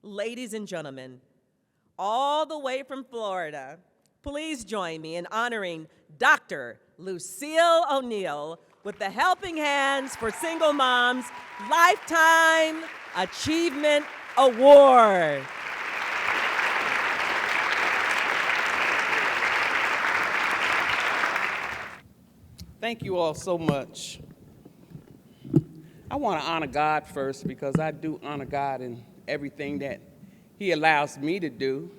Ladies and gentlemen, all the way from Florida, please join me in honoring Dr. Lucille O'Neal with the Helping Hands for Single Moms Lifetime Achievement Award. Thank you all so much. I want to honor God first because I do honor God in everything that He allows me to do.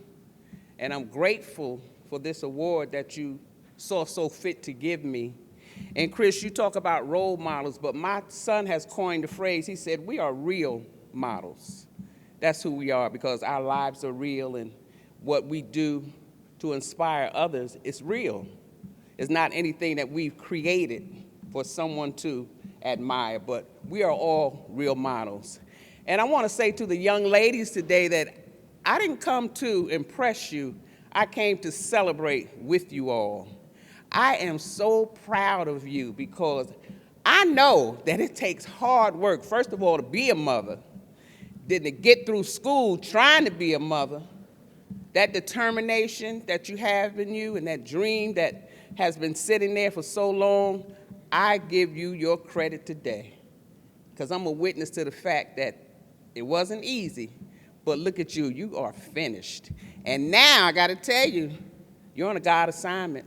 And I'm grateful for this award that you saw so fit to give me. And Chris, you talk about role models, but my son has coined the phrase. He said, we are real models. That's who we are because our lives are real and what we do to inspire others is real. It's not anything that we've created for someone to admire, but we are all real models. And I want to say to the young ladies today that I didn't come to impress you. I came to celebrate with you all. I am so proud of you because I know that it takes hard work, first of all, to be a mother, then to get through school trying to be a mother, that determination that you have in you and that dream that has been sitting there for so long, I give you your credit today because I'm a witness to the fact that it wasn't easy, but look at you, you are finished. And now I got to tell you, you're on a God assignment.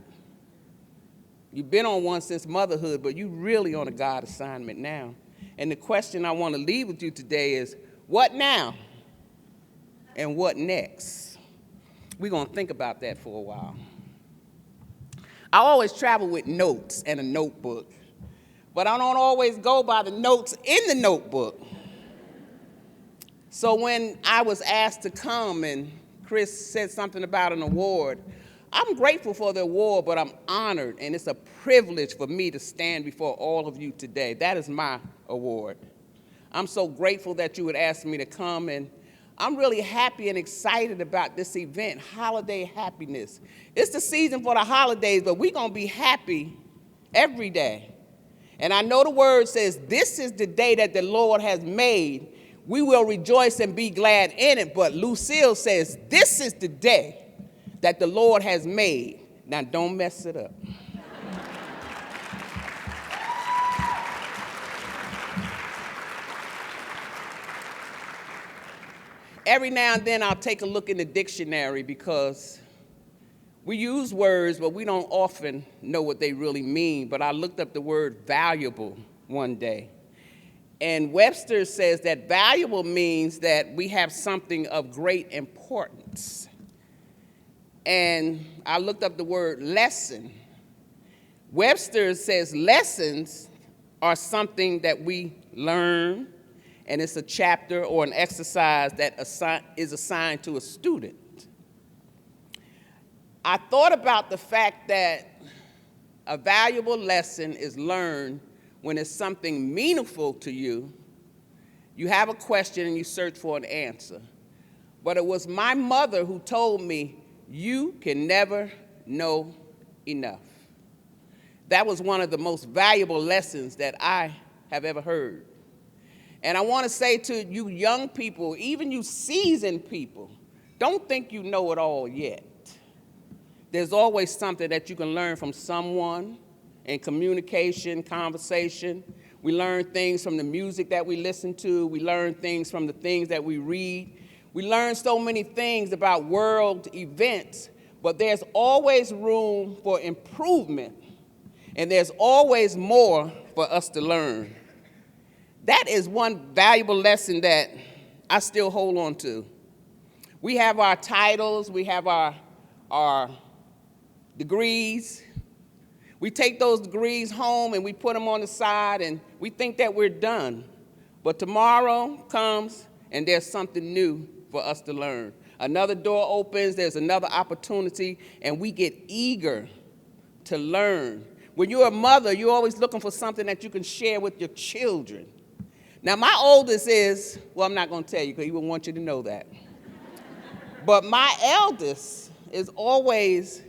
You've been on one since motherhood, but you're really on a God assignment now. And the question I want to leave with you today is, what now and what next? We're going to think about that for a while. I always travel with notes and a notebook, but I don't always go by the notes in the notebook. So when I was asked to come and Chris said something about an award, I'm grateful for the award, but I'm honored, and it's a privilege for me to stand before all of you today. That is my award. I'm so grateful that you would ask me to come, and I'm really happy and excited about this event, Holiday Happiness. It's the season for the holidays, but we're going to be happy every day. And I know the word says, this is the day that the Lord has made. We will rejoice and be glad in it. But Lucille says, this is the day that the Lord has made. Now, don't mess it up. Every now and then I'll take a look in the dictionary because we use words, but we don't often know what they really mean. But I looked up the word valuable one day. And Webster says that valuable means that we have something of great importance. And I looked up the word lesson. Webster says lessons are something that we learn, and it's a chapter or an exercise that is assigned to a student. I thought about the fact that a valuable lesson is learned when it's something meaningful to you. You have a question and you search for an answer. But it was my mother who told me, you can never know enough. That was one of the most valuable lessons that I have ever heard. And I want to say to you young people, even you seasoned people, don't think you know it all yet. There's always something that you can learn from someone in communication, conversation. We learn things from the music that we listen to. We learn things from the things that we read. We learn so many things about world events, but there's always room for improvement, and there's always more for us to learn. That is one valuable lesson that I still hold on to. We have our titles, we have our degrees. We take those degrees home and we put them on the side and we think that we're done. But tomorrow comes and there's something new for us to learn. Another door opens, there's another opportunity, and we get eager to learn. When you're a mother, you're always looking for something that you can share with your children. Now, my oldest is, well, I'm not going to tell you because he wouldn't want you to know that. But my eldest is always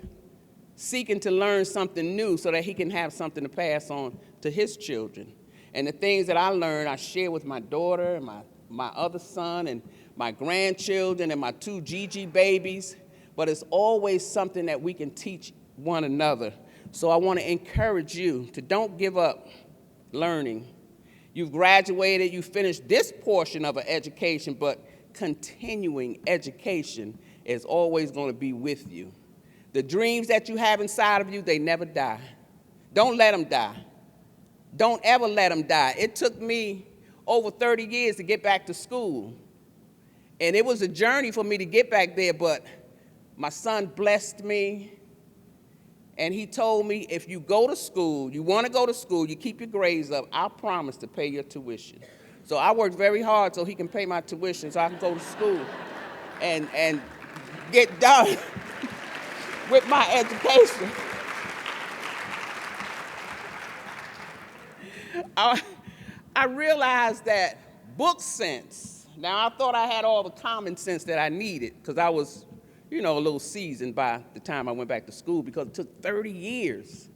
seeking to learn something new so that he can have something to pass on to his children. And the things that I learned, I share with my daughter and my other son, and my grandchildren and my 2 Gigi babies, but it's always something that we can teach one another. So I want to encourage you to don't give up learning. You've graduated, you finished this portion of an education, but continuing education is always going to be with you. The dreams that you have inside of you, they never die. Don't let them die. Don't ever let them die. It took me over 30 years to get back to school. And it was a journey for me to get back there, but my son blessed me. And he told me, if you go to school, you want to go to school, you keep your grades up, I'll promise to pay your tuition. So I worked very hard so he can pay my tuition so I can go to school and get done with my education. I realized that book sense, now I thought I had all the common sense that I needed because I was, a little seasoned by the time I went back to school because it took 30 years.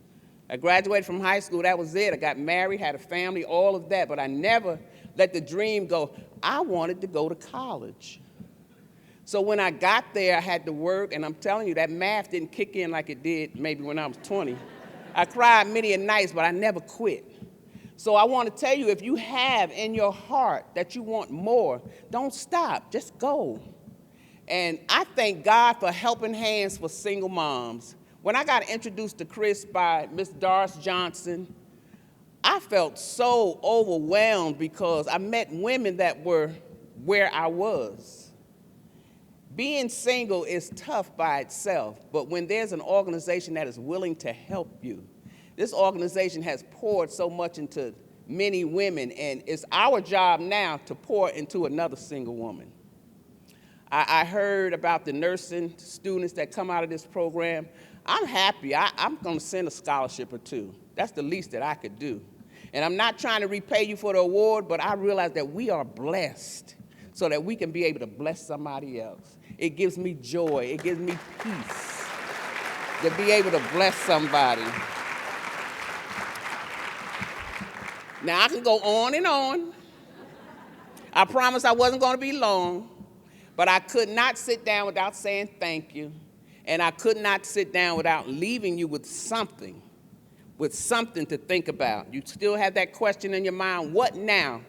I graduated from high school, that was it. I got married, had a family, all of that, but I never let the dream go. I wanted to go to college. So when I got there, I had to work, and I'm telling you, that math didn't kick in like it did maybe when I was 20. I cried many a nights, but I never quit. So I want to tell you, if you have in your heart that you want more, don't stop, just go. And I thank God for Helping Hands for Single Moms. When I got introduced to Chris by Miss Doris Johnson, I felt so overwhelmed because I met women that were where I was. Being single is tough by itself, but when there's an organization that is willing to help you, this organization has poured so much into many women, and it's our job now to pour into another single woman. I heard about the nursing students that come out of this program. I'm happy. I'm going to send a scholarship or 2. That's the least that I could do. And I'm not trying to repay you for the award, but I realize that we are blessed so that we can be able to bless somebody else. It gives me joy. It gives me peace to be able to bless somebody. Now, I can go on and on. I promised I wasn't going to be long, but I could not sit down without saying thank you, and I could not sit down without leaving you with something to think about. You still have that question in your mind, what now,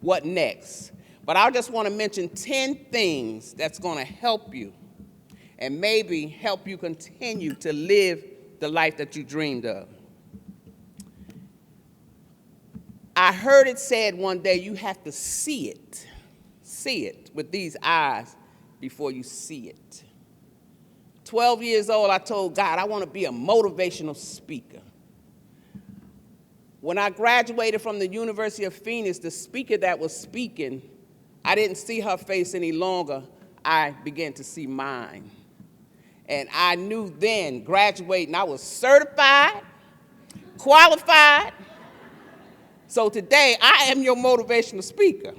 what next? But I just want to mention 10 things that's going to help you and maybe help you continue to live the life that you dreamed of. I heard it said one day, you have to see it with these eyes before you see it. 12 years old, I told God, I want to be a motivational speaker. When I graduated from the University of Phoenix, the speaker that was speaking, I didn't see her face any longer. I began to see mine. And I knew then, graduating, I was certified, qualified. So today, I am your motivational speaker.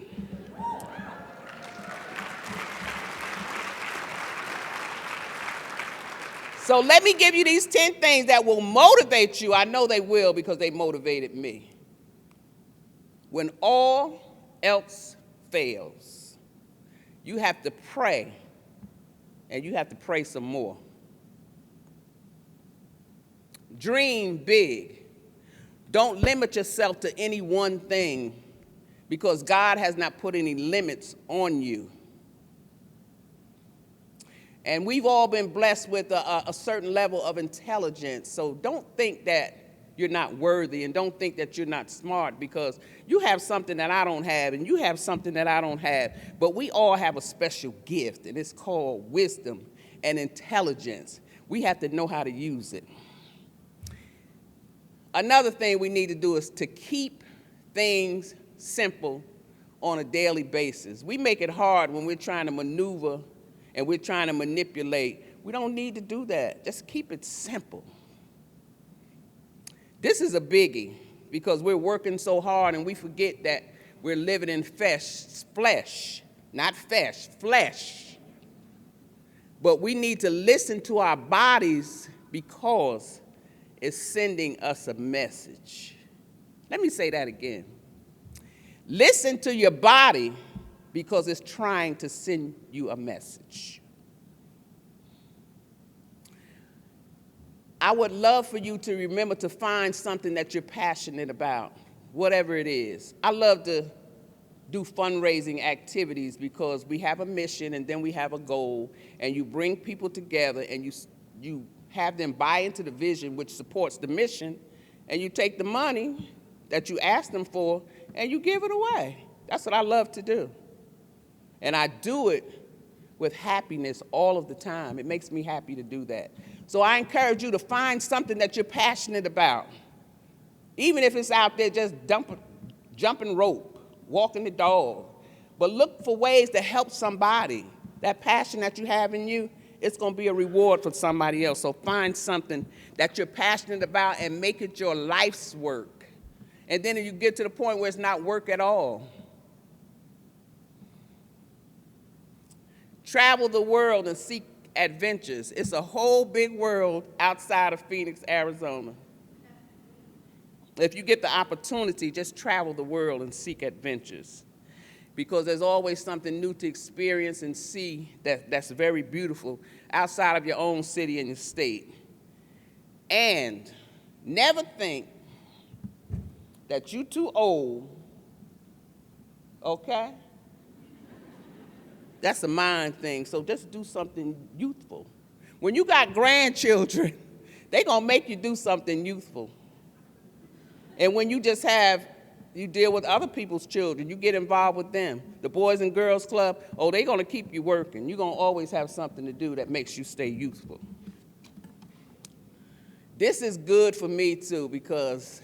So let me give you these 10 things that will motivate you. I know they will because they motivated me. When all else fails, you have to pray, and you have to pray some more. Dream big. Don't limit yourself to any one thing because God has not put any limits on you. And we've all been blessed with a certain level of intelligence, so don't think that you're not worthy and don't think that you're not smart because you have something that I don't have and you have something that I don't have, but we all have a special gift, and it's called wisdom and intelligence. We have to know how to use it. Another thing we need to do is to keep things simple on a daily basis. We make it hard when we're trying to maneuver and we're trying to manipulate. We don't need to do that. Just keep it simple. This is a biggie because we're working so hard and we forget that we're living in flesh, not flesh. But we need to listen to our bodies because it's sending us a message. Let me say that again. Listen to your body because it's trying to send you a message. I would love for you to remember to find something that you're passionate about, whatever it is. I love to do fundraising activities because we have a mission and then we have a goal, and you bring people together and you have them buy into the vision which supports the mission, and you take the money that you ask them for and you give it away. That's what I love to do. And I do it with happiness all of the time. It makes me happy to do that. So I encourage you to find something that you're passionate about. Even if it's out there just jumping rope, walking the dog. But look for ways to help somebody. That passion that you have in you, it's going to be a reward for somebody else. So find something that you're passionate about and make it your life's work. And then you get to the point where it's not work at all. Travel the world and seek adventures. It's a whole big world outside of Phoenix, Arizona. If you get the opportunity, just travel the world and seek adventures, because there's always something new to experience and see that's very beautiful outside of your own city and your state. And never think that you're too old, okay? That's a mind thing, so just do something youthful. When you got grandchildren, they're going to make you do something youthful. And when you deal with other people's children, you get involved with them. The Boys and Girls Club, they're going to keep you working. You're going to always have something to do that makes you stay youthful. This is good for me, too, because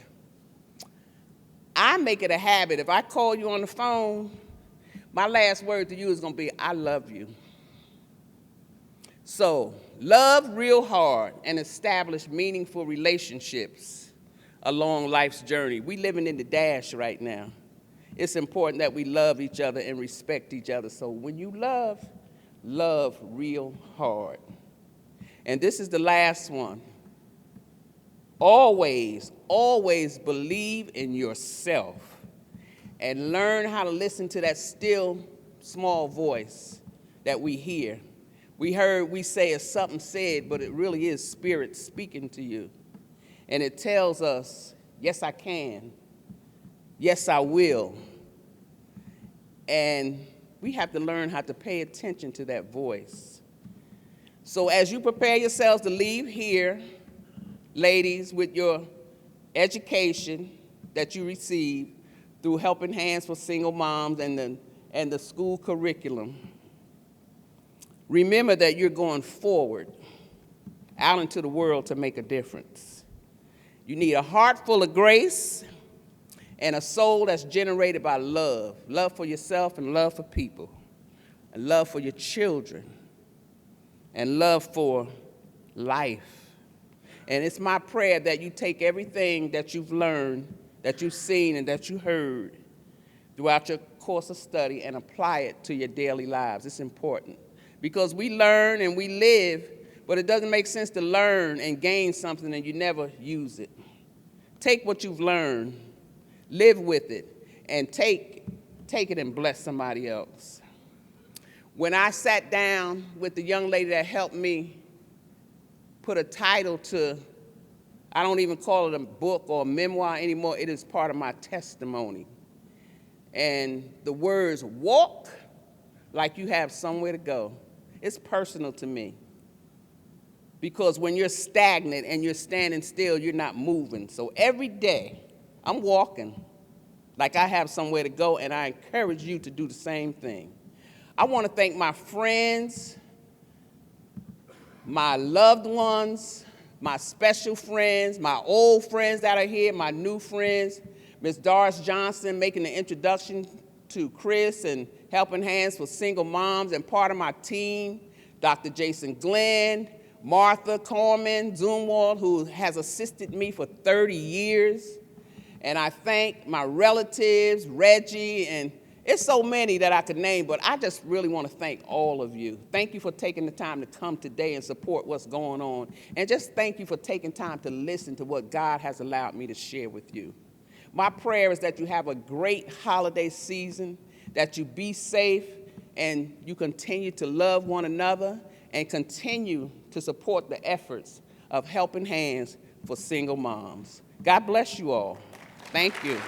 I make it a habit. If I call you on the phone, my last word to you is going to be, I love you. So, love real hard and establish meaningful relationships along life's journey. We living in the dash right now. It's important that we love each other and respect each other. So when you love real hard. And this is the last one. Always, always believe in yourself and learn how to listen to that still, small voice that we hear. We say it's something said, but it really is spirit speaking to you. And it tells us, yes, I can. Yes, I will. And we have to learn how to pay attention to that voice. So as you prepare yourselves to leave here, ladies, with your education that you receive through Helping Hands for Single Moms and the school curriculum, remember that you're going forward out into the world to make a difference. You need a heart full of grace and a soul that's generated by love. Love for yourself and love for people. And love for your children. And love for life. And it's my prayer that you take everything that you've learned, that you've seen, and that you heard throughout your course of study and apply it to your daily lives. It's important. Because we learn and we live, but it doesn't make sense to learn and gain something and you never use it. Take what you've learned, live with it, and take it and bless somebody else. When I sat down with the young lady that helped me put a title to, I don't even call it a book or a memoir anymore, it is part of my testimony. And the words, walk like you have somewhere to go, it's personal to me. Because when you're stagnant and you're standing still, you're not moving. So every day, I'm walking like I have somewhere to go, and I encourage you to do the same thing. I want to thank my friends, my loved ones, my special friends, my old friends that are here, my new friends, Ms. Doris Johnson making the introduction to Chris and Helping Hands for Single Moms, and part of my team, Dr. Jason Glenn, Martha Corman Zumwalt, who has assisted me for 30 years. And I thank my relatives, Reggie, and it's so many that I could name, but I just really want to thank all of you. Thank you for taking the time to come today and support what's going on. And just thank you for taking time to listen to what God has allowed me to share with you. My prayer is that you have a great holiday season, that you be safe and you continue to love one another and continue to support the efforts of Helping Hands for Single Moms. God bless you all. Thank you.